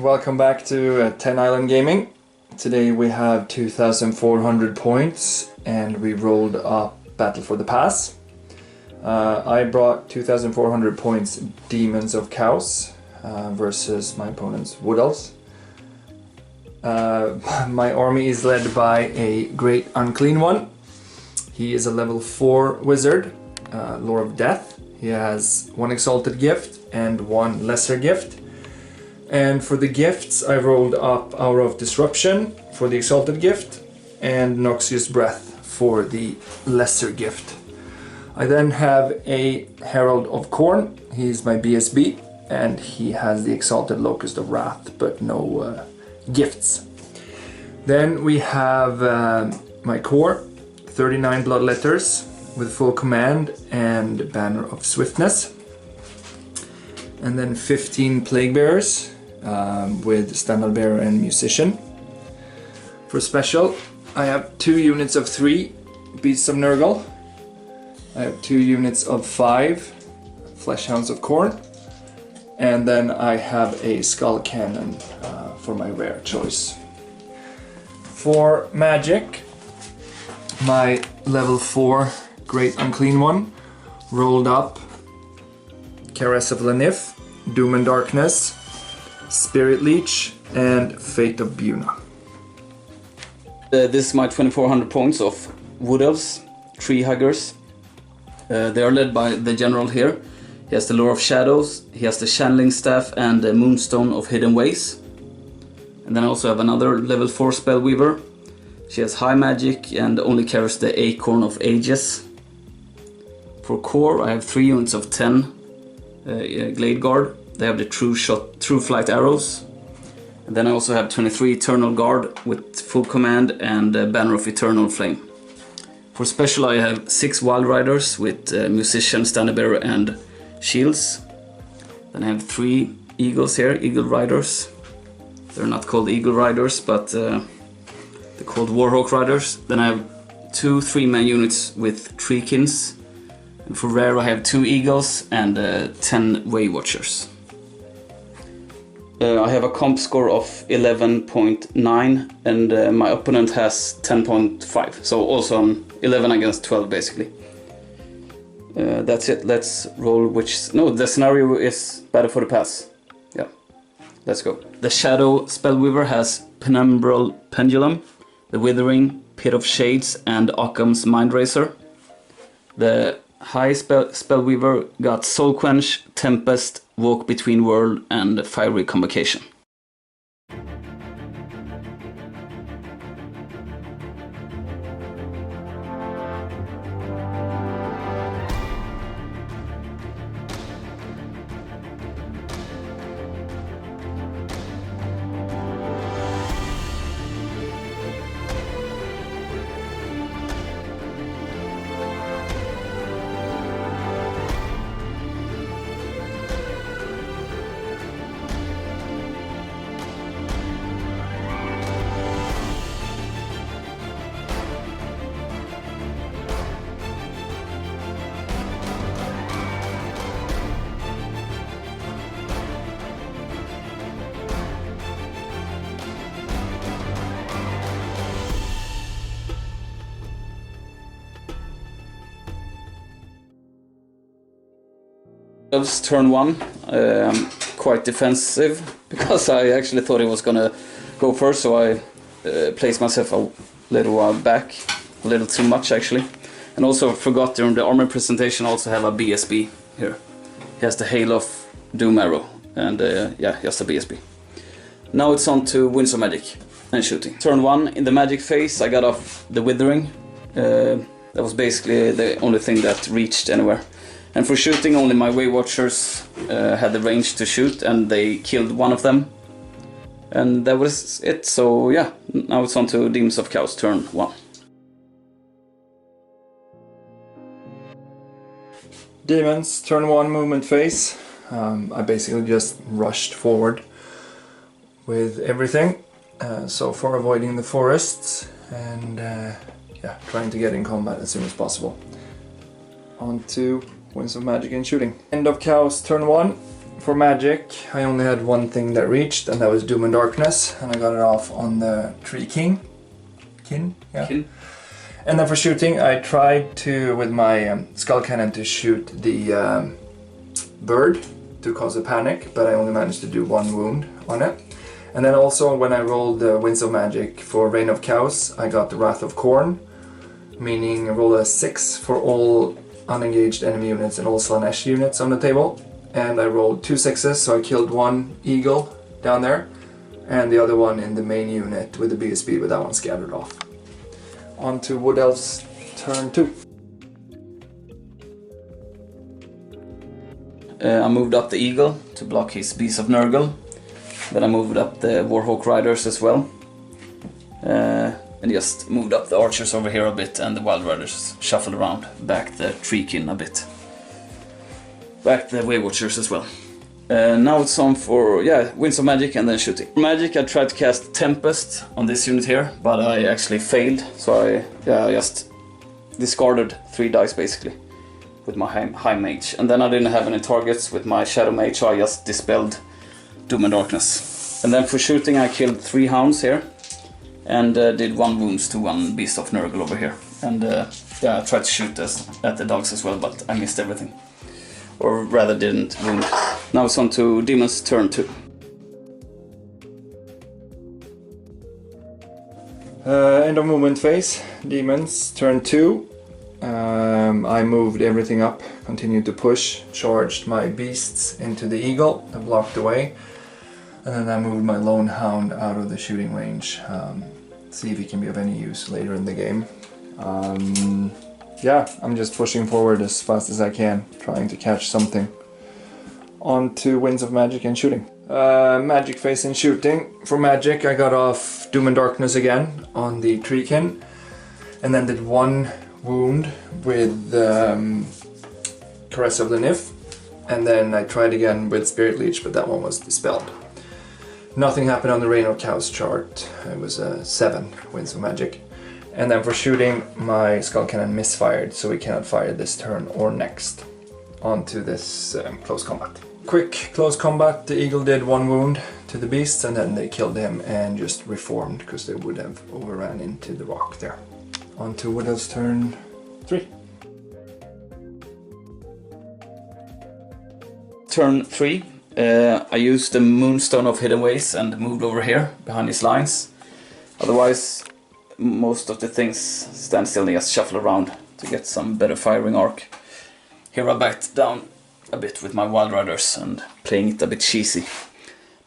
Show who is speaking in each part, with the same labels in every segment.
Speaker 1: welcome back to 10 Island Gaming. Today we have 2,400 points and we rolled up Battle for the Pass. I brought 2,400 points Demons of Chaos versus my opponent's Wood Elves. My army is led by a Great Unclean One. He is a level 4 wizard, Lord of Death. He has 1 Exalted Gift and 1 Lesser Gift. And for the gifts I rolled up Hour of Disruption for the Exalted Gift and Noxious Breath for the Lesser Gift. I then have a Herald of Corn. He's my BSB and he has the Exalted Locust of Wrath but no gifts. Then we have my core, 39 Bloodletters with full command and Banner of Swiftness. And then 15 Plague Bearers with Standard Bearer and Musician. For special, I have 2 units of 3 Beasts of Nurgle. I have 2 units of 5 Fleshhounds of Khorne. And then I have a Skull Cannon for my rare choice. For magic, my level 4 Great Unclean One rolled up Caress of Lanif, Doom and Darkness, Spirit Leech, and Fate of Buna.
Speaker 2: This is my 2,400 points of Wood Elves, Tree Huggers. They are led by the general here. He has the Lore of Shadows, he has the Channeling Staff and the Moonstone of Hidden Ways. And then I also have another level 4 Spellweaver. She has high magic and only carries the Acorn of Ages. For core I have 3 units of 10 Glade Guard. They have the True Flight Arrows. And then I also have 23 Eternal Guard with full command and Banner of Eternal Flame. For special I have 6 Wild Riders with Musician, Standard Bearer and Shields. Then I have 3 Eagles here, Eagle Riders. They're not called Eagle Riders, but they're called Warhawk Riders. Then I have 2 3-man units with Treekins. And for rare I have 2 Eagles and 10 Way Watchers. I have a comp score of 11.9 and my opponent has 10.5. So also I'm 11 against 12 basically. That's it, let's roll the scenario is Battle for the Pass. Yeah, let's go. The Shadow Spellweaver has Penumbral Pendulum, the Withering, Pit of Shades and Occam's Mindracer. The High Spellweaver got Soul Quench, Tempest, Walk Between World and Fiery Convocation. Elves turn 1, quite defensive because I actually thought he was gonna go first, so I placed myself a little while back, a little too much actually. And also forgot during the armor presentation I also have a BSB here. He has the Hail of Doom Arrow and yeah, just a BSB. Now it's on to Winds of Magic and shooting. Turn 1, in the magic phase I got off the Withering. That was basically the only thing that reached anywhere. And for shooting, only my Way Watchers had the range to shoot, and they killed one of them. And that was it, so yeah, now it's on to Demons of Chaos, turn 1.
Speaker 1: Demons, turn 1 movement phase. I basically just rushed forward with everything, so far avoiding the forests and yeah, trying to get in combat as soon as possible. On to Winds of Magic and shooting. End of Chaos, turn 1. For magic, I only had one thing that reached, and that was Doom and Darkness, and I got it off on the Tree King. Yeah.
Speaker 2: Kin.
Speaker 1: And then for shooting, I tried to, with my skull cannon, to shoot the bird to cause a panic, but I only managed to do one wound on it. And then also when I rolled the Winds of Magic for Reign of Chaos, I got the Wrath of Khorne, meaning roll a 6 for all unengaged enemy units and all Slanesh units on the table. And I rolled 2 6s, so I killed one eagle down there, and the other one in the main unit with the BSB, but that one scattered off. On to Wood Elves turn 2.
Speaker 2: I moved up the Eagle to block his Beast of Nurgle. Then I moved up the Warhawk Riders as well. And just moved up the Archers over here a bit, and the Wild Riders shuffled around. Back the Treekin a bit. Back the Waywatchers as well. Now it's on for, Winds of Magic and then shooting. For magic, I tried to cast Tempest on this unit here, but I actually failed. So I just discarded 3 dice basically with my High Mage. And then I didn't have any targets with my Shadow Mage, so I just dispelled Doom and Darkness. And then for shooting, I killed 3 hounds here and did 1 wounds to 1 Beast of Nurgle over here. And I tried to shoot at the dogs as well, but I missed everything. Or rather didn't wound. Now it's on to Demons turn 2.
Speaker 1: End of movement phase, Demons turn 2. I moved everything up, continued to push, charged my beasts into the eagle, I blocked away, and then I moved my lone hound out of the shooting range, see if he can be of any use later in the game. I'm just pushing forward as fast as I can, trying to catch something. On to Winds of Magic and shooting. Magic phase and shooting. For magic, I got off Doom and Darkness again on the Treekin, and then did 1 wound with Caress of the Nymph, and then I tried again with Spirit Leech, but that one was dispelled. Nothing happened on the Reign of Chaos chart. It was 7 Winds of Magic. And then for shooting, my Skull Cannon misfired, so we cannot fire this turn or next. On to this close combat. Quick close combat, the Eagle did 1 wound to the beasts, and then they killed him and just reformed, because they would have overran into the rock there. On to Wood Elves turn 3.
Speaker 2: Turn 3, I used the Moonstone of Hidden Ways and moved over here behind his lines. Otherwise, most of the things stand still and just shuffle around to get some better firing arc. Here I backed down a bit with my Wild Riders and playing it a bit cheesy.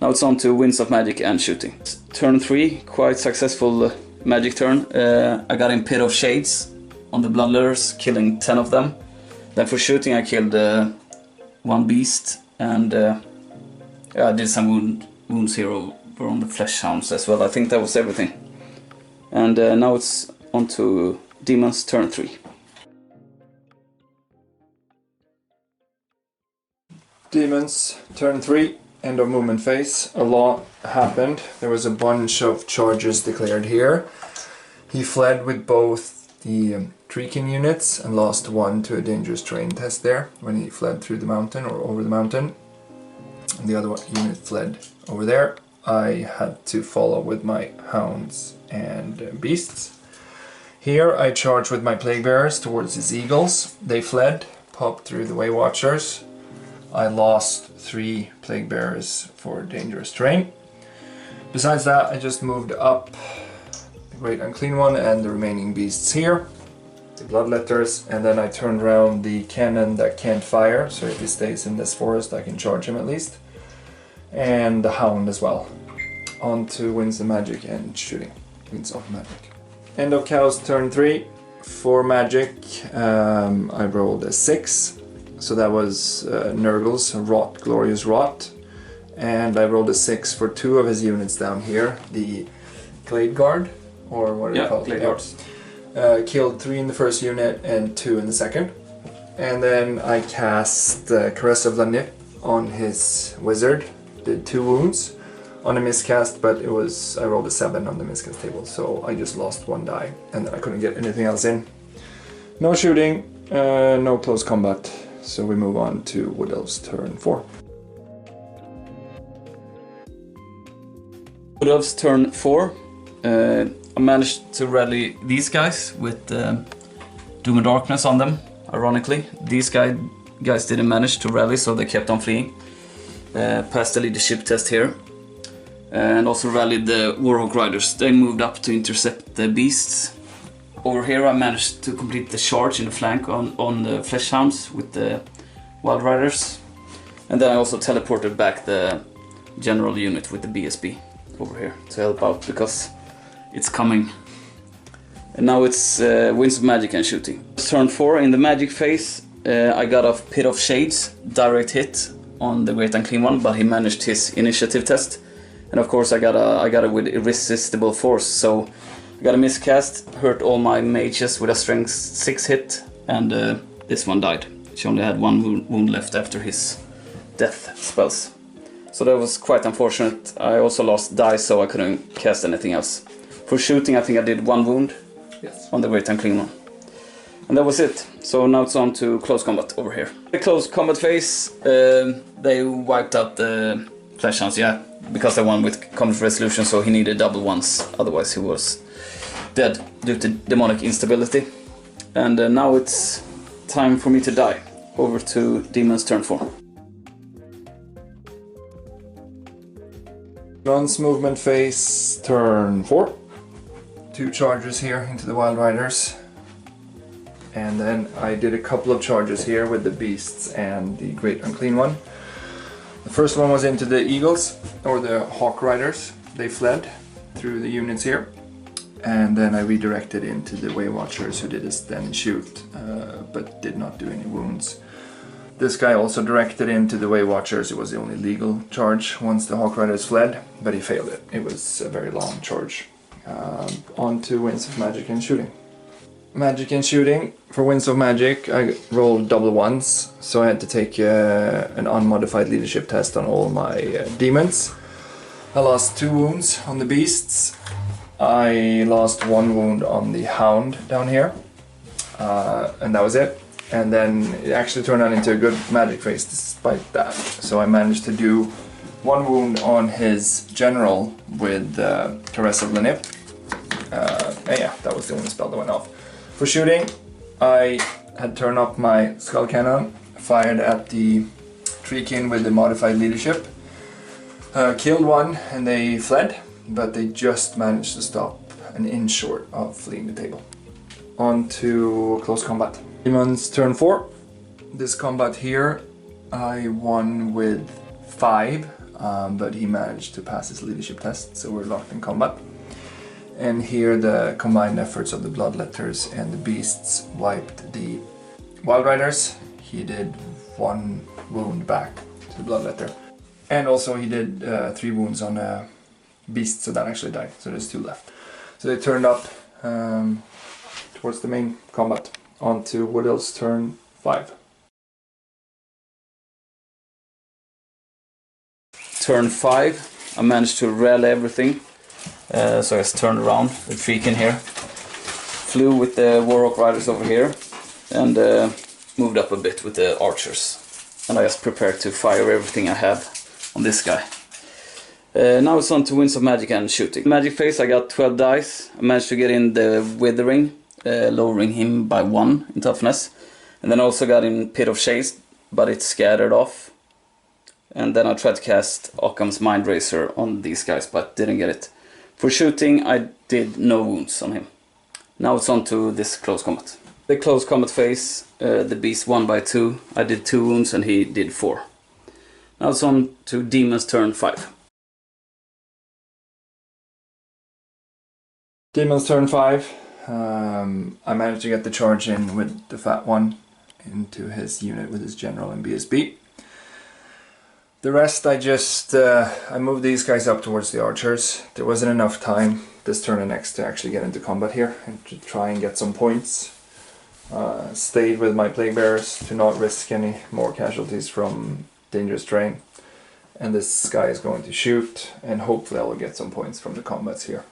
Speaker 2: Now it's on to Winds of Magic and shooting. Turn 3, quite successful magic turn. I got in Pit of Shades on the Bloodletters, killing 10 of them. Then for shooting I killed 1 beast, and I did some wounds here over on the Flesh Hounds as well. I think that was everything. And now it's on to Demons turn 3.
Speaker 1: Demons turn 3, end of movement phase. A lot happened. There was a bunch of charges declared here. He fled with both the Treekin units and lost 1 to a dangerous terrain test there when he fled through the mountain or over the mountain. And the other unit fled over there. I had to follow with my hounds and beasts. Here I charged with my plague bearers towards his eagles. They fled, popped through the Waywatchers. I lost 3 plague bearers for dangerous terrain. Besides that, I just moved up the Great Unclean One and the remaining beasts here, the Bloodletters, and then I turned around the cannon that can't fire, so if he stays in this forest I can charge him at least, and the hound as well. On to Winds of Magic and shooting. Winds of Magic. End of Chaos turn 3. For magic, I rolled a 6. So that was Nurgle's Rot, Glorious Rot. And I rolled a 6 for 2 of his units down here. The Glade Guard, or what are they called?
Speaker 2: Glade Guards.
Speaker 1: Killed 3 in the first unit and 2 in the second. And then I cast Caress of the Nymph on his wizard. Did 2 wounds on a miscast, but I rolled a 7 on the miscast table, so I just lost 1 die, and then I couldn't get anything else in. No shooting, no close combat, so we move on to Wood Elves turn 4.
Speaker 2: Wood Elves turn 4. I managed to rally these guys with Doom and Darkness on them, ironically. These guys didn't manage to rally, so they kept on fleeing. Passed the leadership test here. And also rallied the Warhawk Riders. They moved up to intercept the beasts. Over here I managed to complete the charge in the flank on the Fleshhounds with the Wild Riders. And then I also teleported back the general unit with the BSB over here to help out, because it's coming. And now it's Winds of Magic and shooting. Turn 4, in the magic phase, I got off Pit of Shades, direct hit on the Great Unclean One, but he managed his initiative test. And of course I got it with Irresistible Force, so I got a miscast, hurt all my mages with a strength 6 hit, and this one died. She only had one wound left after his death spells. So that was quite unfortunate. I also lost dice, so I couldn't cast anything else. For shooting, I think I did 1 wound on the Great Unclean One. And that was it. So now it's on to close combat over here. The close combat phase, they wiped out the Fleshhounds, yeah, because they won with combat resolution, so he needed double ones, otherwise he was dead due to demonic instability. And now it's time for me to die. Over to Demons turn 4.
Speaker 1: Guns movement phase, turn 4. 2 charges here into the Wild Riders. And then I did a couple of charges here with the Beasts and the Great Unclean One. The first one was into the Eagles, or the Hawk Riders. They fled through the units here. And then I redirected into the Way Watchers, who did a stand shoot, but did not do any wounds. This guy also directed into the Way Watchers. It was the only legal charge once the Hawk Riders fled, but he failed it. It was a very long charge. On to Winds of Magic and shooting. Magic and shooting. For Winds of Magic, I rolled double ones, so I had to take an unmodified leadership test on all my demons. I lost 2 wounds on the beasts. I lost 1 wound on the hound down here, and that was it. And then it actually turned out into a good magic phase despite that. So I managed to do 1 wound on his general with Caress of Lanip. And yeah, that was the only spell that went off. For shooting, I had turned up my Skull Cannon, fired at the Treekin with the modified leadership, killed 1 and they fled, but they just managed to stop an inch short of fleeing the table. On to close combat. Demons turn 4. This combat here I won with 5, but he managed to pass his leadership test, so we're locked in combat. And here the combined efforts of the Bloodletters and the Beasts wiped the Wild Riders. He did 1 wound back to the Bloodletter. And also he did 3 wounds on a Beast, so that actually died. So there's 2 left. So they turned up towards the main combat. On to Wood Elves turn 5.
Speaker 2: Turn 5, I managed to rally everything. So I just turned around with Treekin here. Flew with the Warhawk Riders over here. And moved up a bit with the archers. And I just prepared to fire everything I have on this guy. Now it's on to Winds of Magic and shooting. Magic phase, I got 12 dice. I managed to get in the Withering, lowering him by 1 in toughness. And then I also got in Pit of Shades, but it scattered off. And then I tried to cast Occam's Mind Racer on these guys, but didn't get it. For shooting, I did no wounds on him. Now it's on to this close combat. The close combat phase, the beast won by 2. I did 2 wounds and he did 4. Now it's on to Demons turn 5.
Speaker 1: Demons turn 5. I managed to get the charge in with the fat one into his unit with his general and BSB. The rest I moved these guys up towards the archers. There wasn't enough time this turn and next to actually get into combat here and to try and get some points. Stayed with my Plague Bearers to not risk any more casualties from dangerous terrain. And this guy is going to shoot, and hopefully I will get some points from the combats here.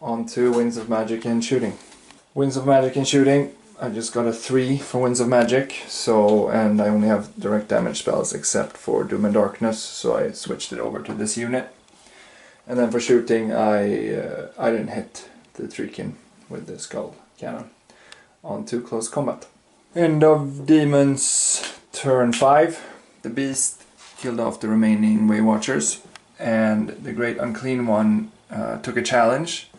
Speaker 1: On to Winds of Magic and shooting. Winds of Magic and shooting. I just got a 3 for Winds of Magic, and I only have direct damage spells except for Doom and Darkness, so I switched it over to this unit. And then for shooting, I didn't hit the Treekin with the skull cannon. On to close combat. End of Demons, turn 5. The Beast killed off the remaining Way Watchers, and the Great Unclean One took a challenge,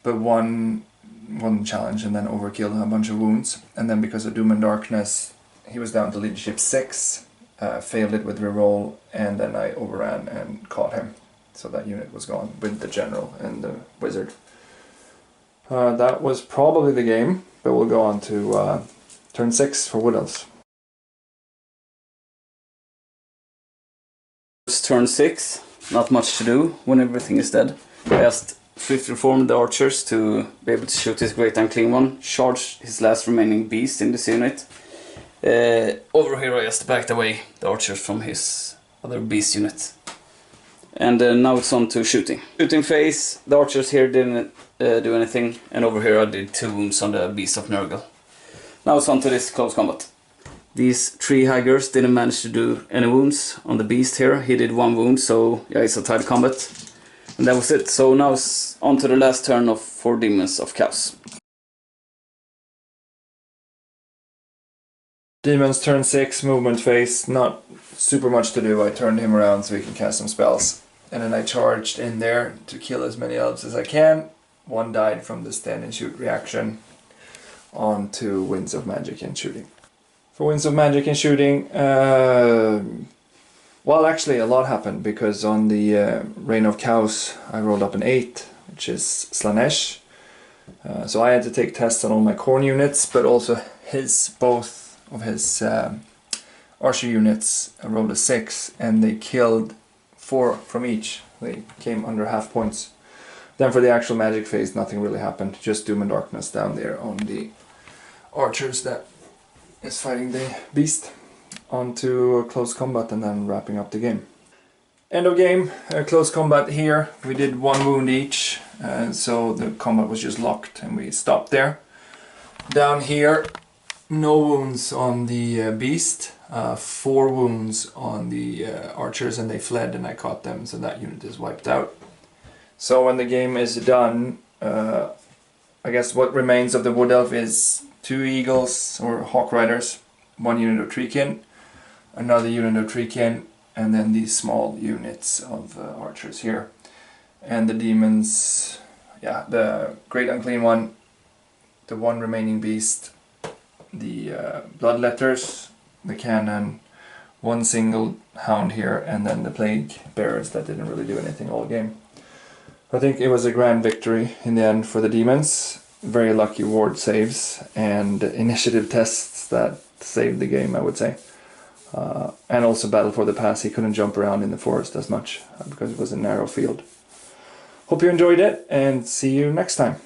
Speaker 1: but won one challenge and then overkilled a bunch of wounds. And then because of Doom and Darkness, he was down to leadership 6, failed it with reroll, and then I overran and caught him. So that unit was gone with the general and the wizard. That was probably the game, but we'll go on to turn 6 for Wood Elves.
Speaker 2: It's turn 6, not much to do when everything is dead. I just Swift reformed the archers to be able to shoot his Great Unclean One, charge his last remaining beast in this unit. Over here I just backed away the archers from his other beast unit. And now it's on to shooting. Shooting phase, the archers here didn't do anything, and over here I did 2 wounds on the beast of Nurgle. Now it's on to this close combat. These 3 haggers didn't manage to do any wounds on the beast here. He did 1 wound, so yeah, it's a tight combat. And that was it. So now it's on to the last turn of 4 Demons of Chaos.
Speaker 1: Demons turn 6, movement phase, not super much to do. I turned him around so he can cast some spells. And then I charged in there to kill as many elves as I can. 1 died from the stand and shoot reaction. On to Winds of Magic and shooting. For Winds of Magic and shooting, well, actually a lot happened, because on the Reign of Chaos I rolled up an 8, which is Slanesh. So I had to take tests on all my Khorne units, but also both of his Archer units rolled a 6, and they killed 4 from each. They came under half points. Then for the actual magic phase, nothing really happened, just Doom and Darkness down there on the archers that is fighting the beast. On to close combat and then wrapping up the game. End of game, close combat here. We did 1 wound each, so the combat was just locked and we stopped there. Down here, no wounds on the beast, 4 wounds on the archers, and they fled and I caught them, so that unit is wiped out. So when the game is done, I guess what remains of the Wood Elf is 2 Eagles or Hawk Riders, 1 unit of Treekin, another unit of Treekin, and then these small units of archers here. And the demons, yeah, the Great Unclean One, the 1 remaining beast, the Bloodletters, the cannon, 1 single hound here, and then the Plague Bearers that didn't really do anything all game. I think it was a grand victory in the end for the demons. Very lucky ward saves and initiative tests that saved the game, I would say. And also Battle for the Pass. He couldn't jump around in the forest as much because it was a narrow field. Hope you enjoyed it, and see you next time.